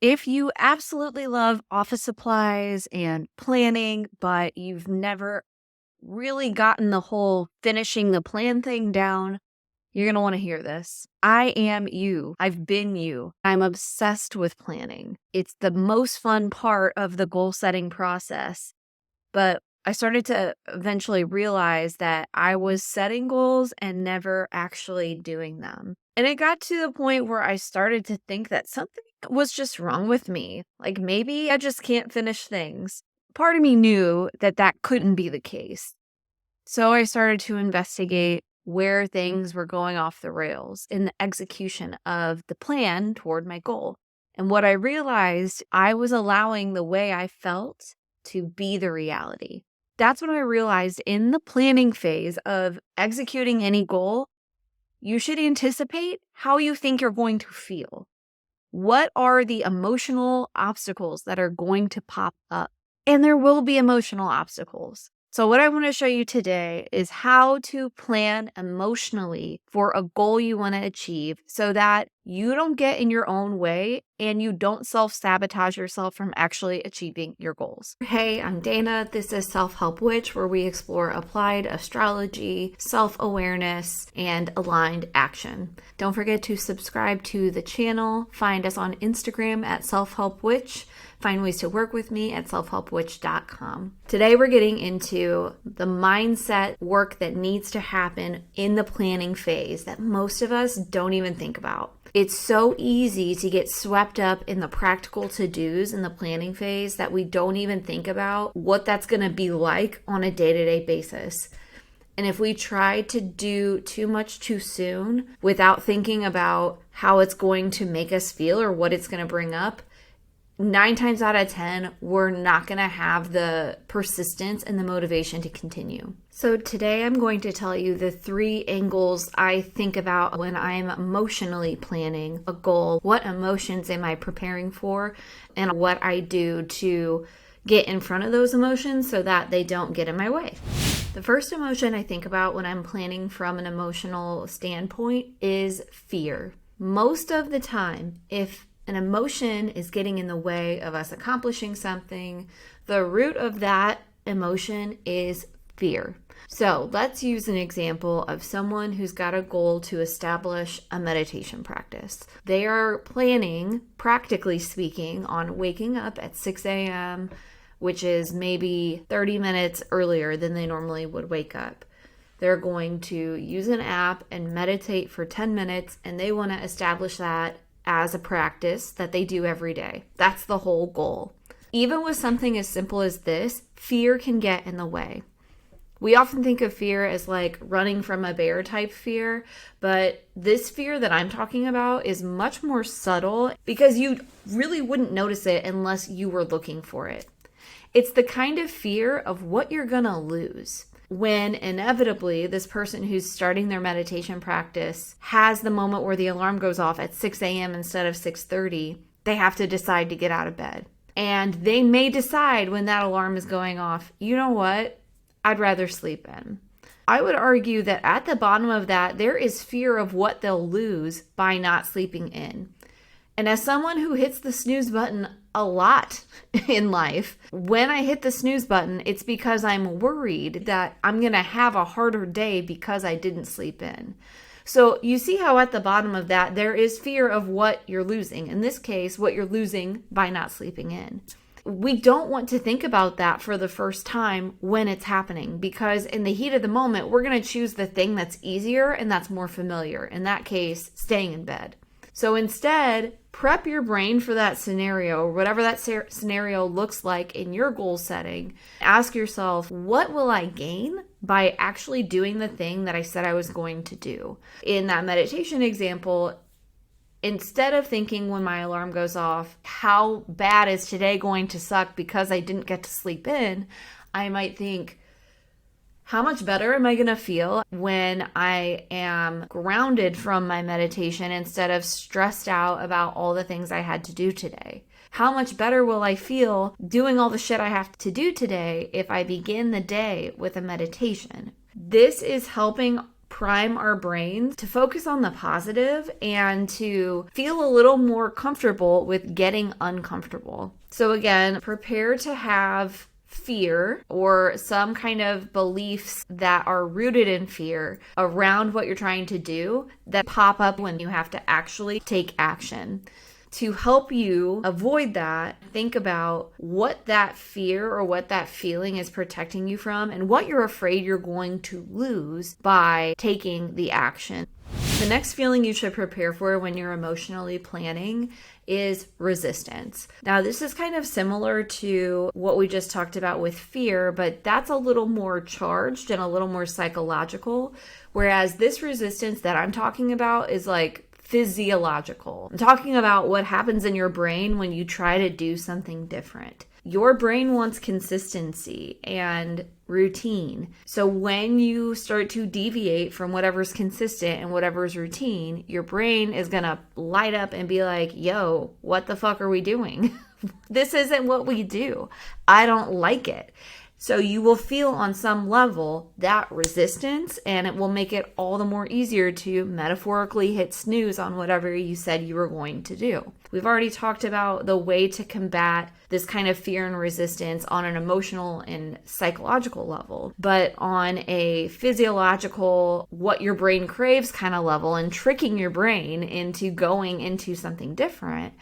If you absolutely love office supplies and planning, but you've never really gotten the whole finishing the plan thing down, you're going to want to hear this. I am you. I've been you. I'm obsessed with planning. It's the most fun part of the goal setting process. But I started to eventually realize that I was setting goals and never actually doing them. And it got to the point where I started to think that something was just wrong with me. Like maybe I just can't finish things. Part of me knew that that couldn't be the case. So I started to investigate where things were going off the rails in the execution of the plan toward my goal. And what I realized, I was allowing the way I felt to be the reality. That's when I realized in the planning phase of executing any goal, you should anticipate how you think you're going to feel. What are the emotional obstacles that are going to pop up? And there will be emotional obstacles. So what I want to show you today is how to plan emotionally for a goal you want to achieve so that you don't get in your own way and you don't self-sabotage yourself from actually achieving your goals. Hey, I'm Dana. This is Self-Help Witch, where we explore applied astrology, self-awareness, and aligned action. Don't forget to subscribe to the channel. Find us on Instagram at Self-Help Witch. Find ways to work with me at selfhelpwitch.com. Today we're getting into the mindset work that needs to happen in the planning phase that most of us don't even think about. It's so easy to get swept up in the practical to-dos in the planning phase that we don't even think about what that's going to be like on a day-to-day basis. And if we try to do too much too soon without thinking about how it's going to make us feel or what it's going to bring up, 9 times out of 10, we're not going to have the persistence and the motivation to continue. So today I'm going to tell you the 3 angles I think about when I'm emotionally planning a goal. What emotions am I preparing for, and what I do to get in front of those emotions so that they don't get in my way. The first emotion I think about when I'm planning from an emotional standpoint is fear. Most of the time, if an emotion is getting in the way of us accomplishing something, the root of that emotion is fear. So let's use an example of someone who's got a goal to establish a meditation practice. They are planning, practically speaking, on waking up at 6 a.m., which is maybe 30 minutes earlier than they normally would wake up. They're going to use an app and meditate for 10 minutes, and they want to establish that as a practice that they do every day. That's the whole goal. Even with something as simple as this, fear can get in the way. We often think of fear as like running from a bear type fear, but this fear that I'm talking about is much more subtle because you really wouldn't notice it unless you were looking for it. It's the kind of fear of what you're gonna lose when inevitably this person who's starting their meditation practice has the moment where the alarm goes off at 6 a.m. instead of 6:30, they have to decide to get out of bed. And they may decide when that alarm is going off, you know what, I'd rather sleep in. I would argue that at the bottom of that, there is fear of what they'll lose by not sleeping in. And as someone who hits the snooze button a lot in life, when I hit the snooze button, it's because I'm worried that I'm going to have a harder day because I didn't sleep in. So you see how at the bottom of that, there is fear of what you're losing. In this case, what you're losing by not sleeping in. We don't want to think about that for the first time when it's happening, because in the heat of the moment, we're going to choose the thing that's easier and that's more familiar. In that case, staying in bed. So instead, prep your brain for that scenario, whatever that scenario looks like in your goal setting. Ask yourself, what will I gain by actually doing the thing that I said I was going to do? In that meditation example, instead of thinking when my alarm goes off, how bad is today going to suck because I didn't get to sleep in, I might think, how much better am I going to feel when I am grounded from my meditation instead of stressed out about all the things I had to do today? How much better will I feel doing all the shit I have to do today if I begin the day with a meditation? This is helping prime our brains to focus on the positive and to feel a little more comfortable with getting uncomfortable. So again, prepare to have fear or some kind of beliefs that are rooted in fear around what you're trying to do that pop up when you have to actually take action. To help you avoid that, think about what that fear or what that feeling is protecting you from and what you're afraid you're going to lose by taking the action. The next feeling you should prepare for when you're emotionally planning is resistance. Now, this is kind of similar to what we just talked about with fear, but that's a little more charged and a little more psychological, whereas this resistance that I'm talking about is like physiological. I'm talking about what happens in your brain when you try to do something different. Your brain wants consistency and routine. So when you start to deviate from whatever's consistent and whatever's routine, your brain is going to light up and be like, yo, what the fuck are we doing? This isn't what we do. I don't like it. So you will feel on some level that resistance, and it will make it all the more easier to metaphorically hit snooze on whatever you said you were going to do. We've already talked about the way to combat this kind of fear and resistance on an emotional and psychological level, but on a physiological, what your brain craves kind of level and tricking your brain into going into something different,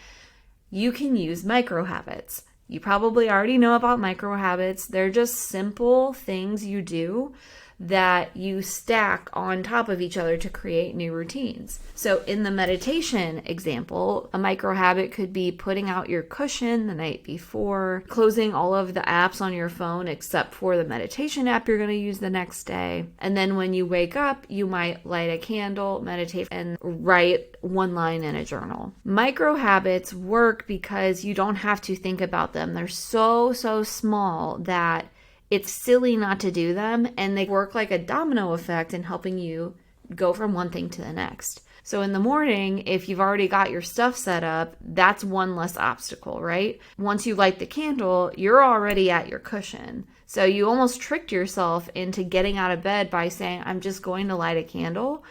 you can use microhabits. You probably already know about microhabits. They're just simple things you do that you stack on top of each other to create new routines. So in the meditation example, a microhabit could be putting out your cushion the night before, closing all of the apps on your phone except for the meditation app you're going to use the next day. And then when you wake up, you might light a candle, meditate, and write one line in a journal. Microhabits work because you don't have to think about them. They're so small that it's silly not to do them, and they work like a domino effect in helping you go from one thing to the next. So in the morning, if you've already got your stuff set up, that's one less obstacle, right? Once you light the candle, you're already at your cushion. So you almost tricked yourself into getting out of bed by saying, I'm just going to light a candle.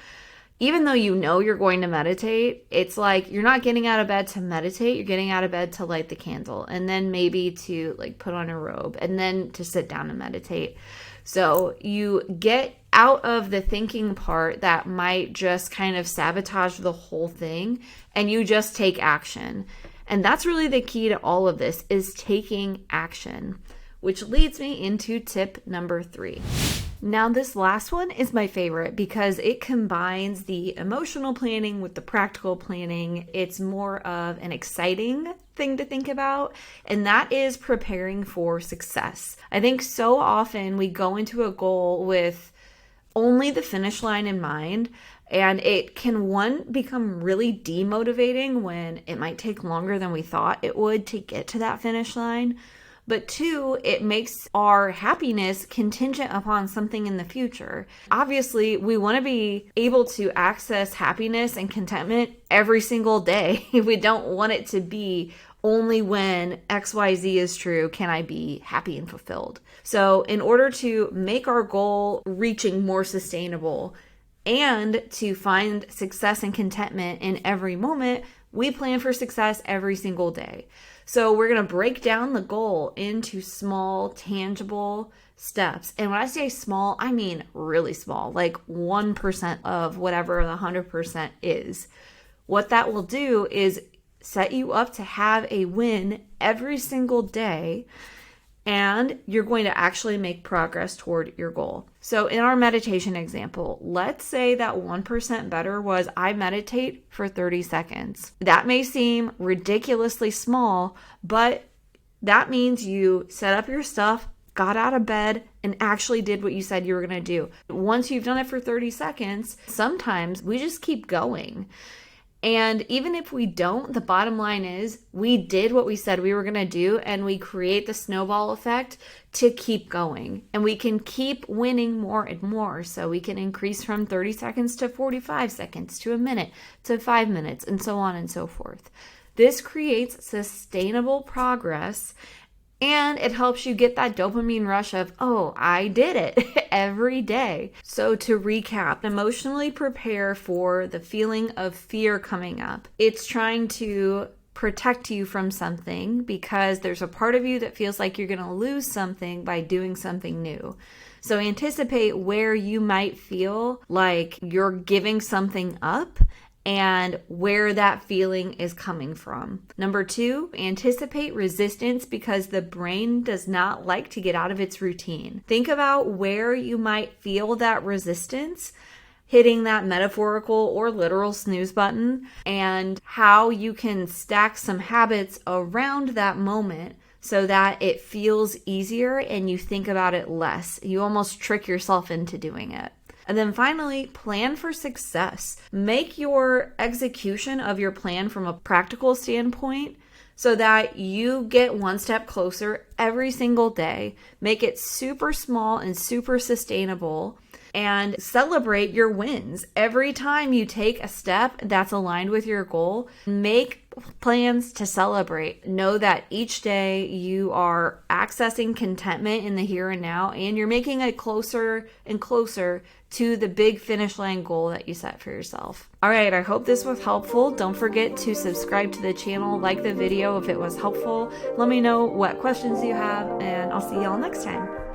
Even though you know you're going to meditate, it's like you're not getting out of bed to meditate, you're getting out of bed to light the candle and then maybe to like put on a robe and then to sit down and meditate. So you get out of the thinking part that might just kind of sabotage the whole thing and you just take action. And that's really the key to all of this, is taking action, which leads me into tip number 3. Now, this last one is my favorite because it combines the emotional planning with the practical planning. It's more of an exciting thing to think about, and that is preparing for success. I think so often we go into a goal with only the finish line in mind, and it can, one, become really demotivating when it might take longer than we thought it would to get to that finish line. But 2, it makes our happiness contingent upon something in the future. Obviously, we want to be able to access happiness and contentment every single day. We don't want it to be only when XYZ is true can I be happy and fulfilled. So in order to make our goal reaching more sustainable and to find success and contentment in every moment, we plan for success every single day. So we're going to break down the goal into small, tangible steps. And when I say small, I mean really small, like 1% of whatever the 100% is. What that will do is set you up to have a win every single day, and you're going to actually make progress toward your goal. So in our meditation example, let's say that 1% better was I meditate for 30 seconds. That may seem ridiculously small, but that means you set up your stuff, got out of bed, and actually did what you said you were going to do. Once you've done it for 30 seconds, sometimes we just keep going. And even if we don't, the bottom line is we did what we said we were going to do, and we create the snowball effect to keep going. And we can keep winning more and more. So we can increase from 30 seconds to 45 seconds to a minute to 5 minutes and so on and so forth. This creates sustainable progress And it helps you get that dopamine rush of, oh, I did it every day. So to recap, emotionally prepare for the feeling of fear coming up. It's trying to protect you from something because there's a part of you that feels like you're going to lose something by doing something new. So anticipate where you might feel like you're giving something up and where that feeling is coming from. Number 2, anticipate resistance because the brain does not like to get out of its routine. Think about where you might feel that resistance, hitting that metaphorical or literal snooze button, and how you can stack some habits around that moment so that it feels easier and you think about it less. You almost trick yourself into doing it. And then finally, plan for success. Make your execution of your plan from a practical standpoint so that you get one step closer every single day. Make it super small and super sustainable, and celebrate your wins. Every time you take a step that's aligned with your goal, make plans to celebrate. Know that each day you are accessing contentment in the here and now, and you're making it closer and closer to the big finish line goal that you set for yourself. All right, I hope this was helpful. Don't forget to subscribe to the channel, like the video if it was helpful. Let me know what questions you have, and I'll see y'all next time.